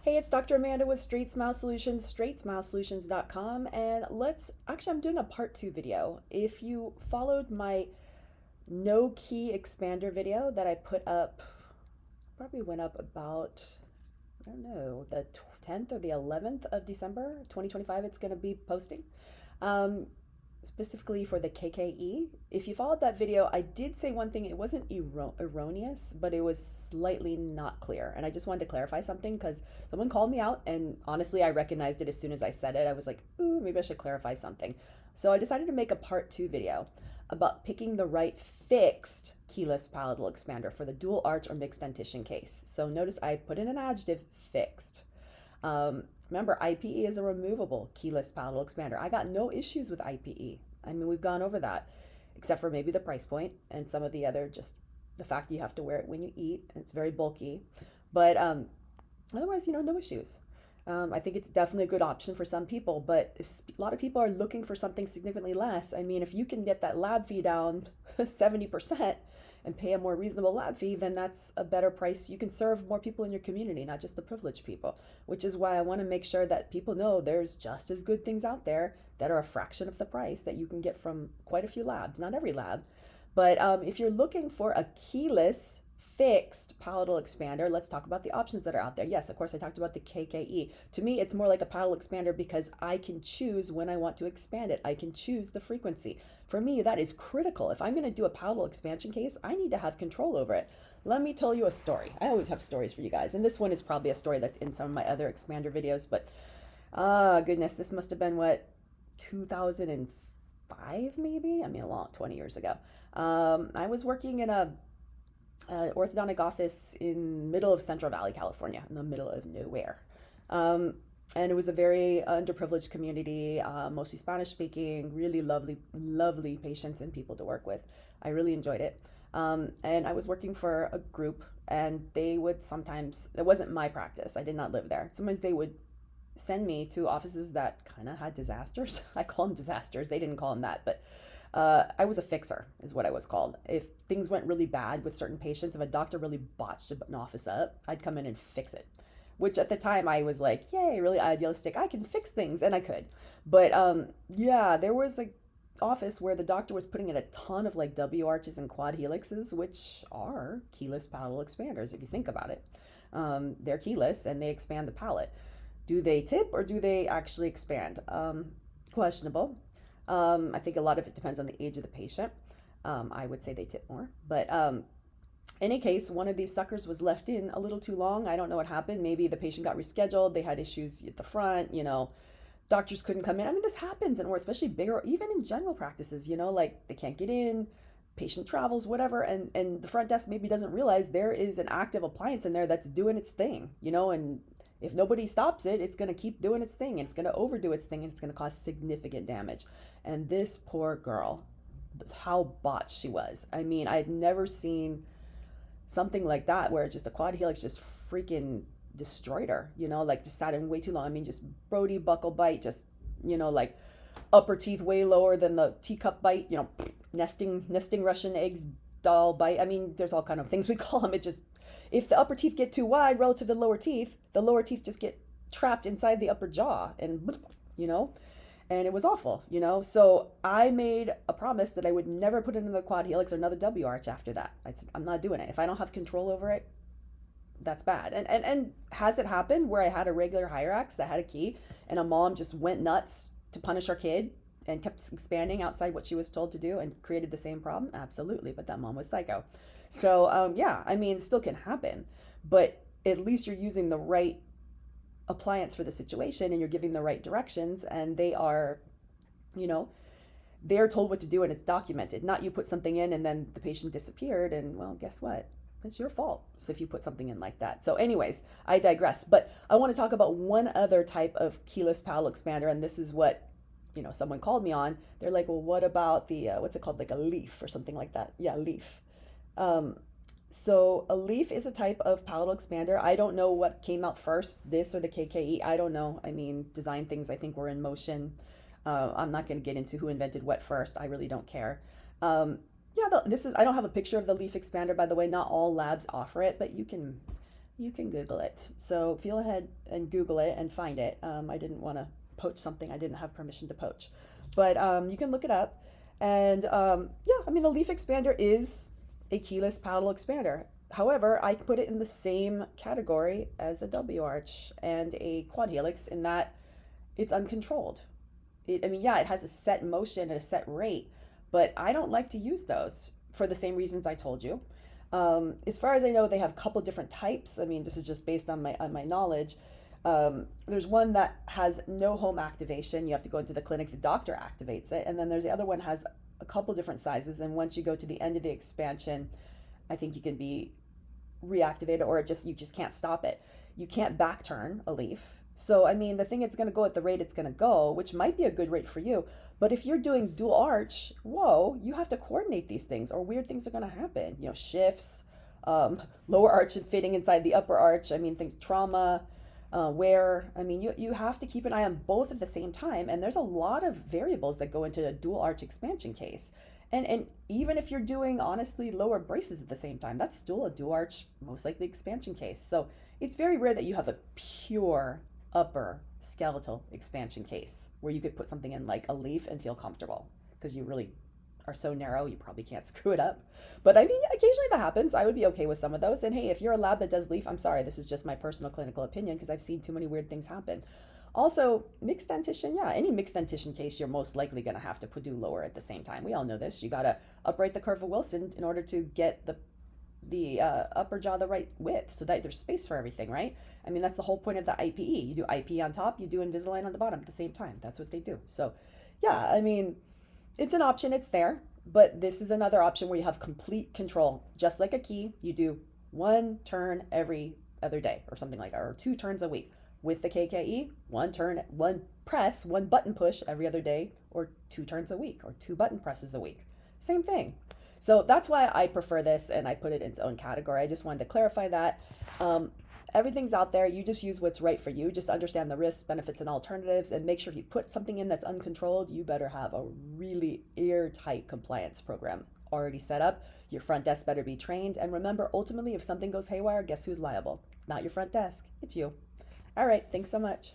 Hey, it's Dr. Amanda with Straightsmile Solutions, straightsmilesolutions.com, and I'm doing a part two video. If you followed my no key expander video that I put up, probably went up about, I don't know, the 10th or the 11th of December, 2025, it's going to be posting. Um, Specifically for the KKE. If you followed that video, I did say one thing. It wasn't erroneous, but it was slightly not clear. And I just wanted to clarify something because someone called me out, and honestly, I recognized it as soon as I said it. I was like, ooh, maybe I should clarify something. So I decided to make a part two video about picking the right fixed keyless palatal expander for the dual arch or mixed dentition case. So notice I put in an adjective, fixed. Remember, IPE is a removable keyless palatal expander. I got no issues with IPE. I mean, we've gone over that, except for maybe the price point and some of the other, just the fact that you have to wear it when you eat, and it's very bulky. But otherwise, no issues. I think it's definitely a good option for some people, but if a lot of people are looking for something significantly less, I mean, if you can get that lab fee down 70% and pay a more reasonable lab fee, then that's a better price. You can serve more people in your community, not just the privileged people, which is why I want to make sure that people know there's just as good things out there that are a fraction of the price that you can get from quite a few labs, not every lab. But if you're looking for a keyless fixed palatal expander, let's talk about the options that are out there. Yes, of course, I talked about the KKE. To me, it's more like a palatal expander because I can choose when I want to expand it. I can choose the frequency. For me, that is critical. If I'm going to do a palatal expansion case, I need to have control over it. Let me tell you a story. I always have stories for you guys, and this one is probably a story that's in some of my other expander videos, but goodness, this must have been what, 2005 maybe? I mean, a long 20 years ago. I was working in a orthodontic office in middle of Central Valley, California, in the middle of nowhere. And it was a very underprivileged community, mostly Spanish speaking, really lovely, lovely patients and people to work with. I really enjoyed it. And I was working for a group, and they would sometimes, it wasn't my practice, I did not live there. Sometimes they would send me to offices that kind of had disasters. I call them disasters. They didn't call them that, but I was a fixer, is what I was called. If things went really bad with certain patients, if a doctor really botched an office up, I'd come in and fix it. Which at the time I was like, yay, really idealistic. I can fix things, and I could. But yeah, there was a office where the doctor was putting in a ton of like W arches and quad helixes, which are keyless palatal expanders if you think about it. They're keyless and they expand the palate. Do they tip or do they actually expand? Questionable. I think a lot of it depends on the age of the patient. I would say they tip more. But in any case, one of these suckers was left in a little too long. I don't know what happened. Maybe the patient got rescheduled. They had issues at the front, doctors couldn't come in. I mean, this happens in orth, especially bigger, even in general practices, like they can't get in, patient travels, whatever, and the front desk maybe doesn't realize there is an active appliance in there that's doing its thing, and if nobody stops it, it's going to keep doing its thing, and it's going to overdo its thing, and it's going to cause significant damage. And this poor girl, how botched she was. I mean, I had never seen something like that where just a quad helix just freaking destroyed her, like just sat in way too long. I mean, just Brody buckle bite, just, like upper teeth way lower than the teacup bite, nesting Russian eggs doll bite. I mean, there's all kind of things we call them. It just, if the upper teeth get too wide relative to the lower teeth just get trapped inside the upper jaw, and and it was awful, So I made a promise that I would never put in another quad helix or another W arch after that. I said, I'm not doing it. If I don't have control over it, that's bad. And has it happened where I had a regular Hyrax that had a key and a mom just went nuts to punish her kid and kept expanding outside what she was told to do and created the same problem? Absolutely. But that mom was psycho. So yeah, I mean, it still can happen, but at least you're using the right appliance for the situation and you're giving the right directions, and they are, they're told what to do and it's documented. Not you put something in and then the patient disappeared, and well, guess what? It's your fault so if you put something in like that. So anyways, I digress. But I want to talk about one other type of keyless palatal expander, and this is what, someone called me on. They're like, well, what about the, what's it called? Like a leaf or something like that. Yeah, leaf. So a leaf is a type of palatal expander. I don't know what came out first, this or the KKE. I don't know. I mean, design things I think were in motion. I'm not going to get into who invented what first. I really don't care. Yeah, I don't have a picture of the leaf expander, by the way. Not all labs offer it, but you can You can Google it. So feel ahead and Google it and find it. I didn't want to poach something I didn't have permission to poach. But you can look it up. And yeah, I mean, the leaf expander is a keyless palatal expander. However, I put it in the same category as a W arch and a quad helix in that it's uncontrolled. I mean, yeah, it has a set motion and a set rate, but I don't like to use those for the same reasons I told you. As far as I know, they have a couple different types. I mean, this is just based on my knowledge. There's one that has no home activation. You have to go into the clinic, the doctor activates it. And then there's the other one has a couple different sizes. And once you go to the end of the expansion, I think you can be reactivated, or you just can't stop it. You can't back turn a leaf. So, I mean, the thing it's going to go at the rate it's going to go, which might be a good rate for you. But if you're doing dual arch, whoa, you have to coordinate these things or weird things are going to happen. You know, shifts, lower arch and fitting inside the upper arch. I mean, things, trauma, wear. I mean, you have to keep an eye on both at the same time. And there's a lot of variables that go into a dual arch expansion case. And even if you're doing, honestly, lower braces at the same time, that's still a dual arch, most likely expansion case. So it's very rare that you have a pure upper skeletal expansion case where you could put something in like a leaf and feel comfortable, because you really are so narrow you probably can't screw it up. But I mean, occasionally that happens. I would be okay with some of those. And hey, if you're a lab that does leaf, I'm sorry, this is just my personal clinical opinion because I've seen too many weird things happen. Also, mixed dentition, yeah, any mixed dentition case, you're most likely going to have to do lower at the same time. We all know this. You got to upright the curve of Wilson in order to get the upper jaw the right width so that there's space for everything, right? I mean, that's the whole point of the IPE. You do IPE on top, you do Invisalign on the bottom at the same time. That's what they do. So, yeah, I mean, it's an option, it's there, but this is another option where you have complete control. Just like a key, you do one turn every other day or something like that, or 2 turns a week. With the KKE, one turn, one press, one button push every other day, or 2 turns a week, or 2 button presses a week. Same thing. So that's why I prefer this and I put it in its own category. I just wanted to clarify that. Everything's out there. You just use what's right for you. Just understand the risks, benefits, and alternatives, and make sure if you put something in that's uncontrolled, you better have a really airtight compliance program already set up. Your front desk better be trained. And remember, ultimately, if something goes haywire, guess who's liable? It's not your front desk. It's you. All right. Thanks so much.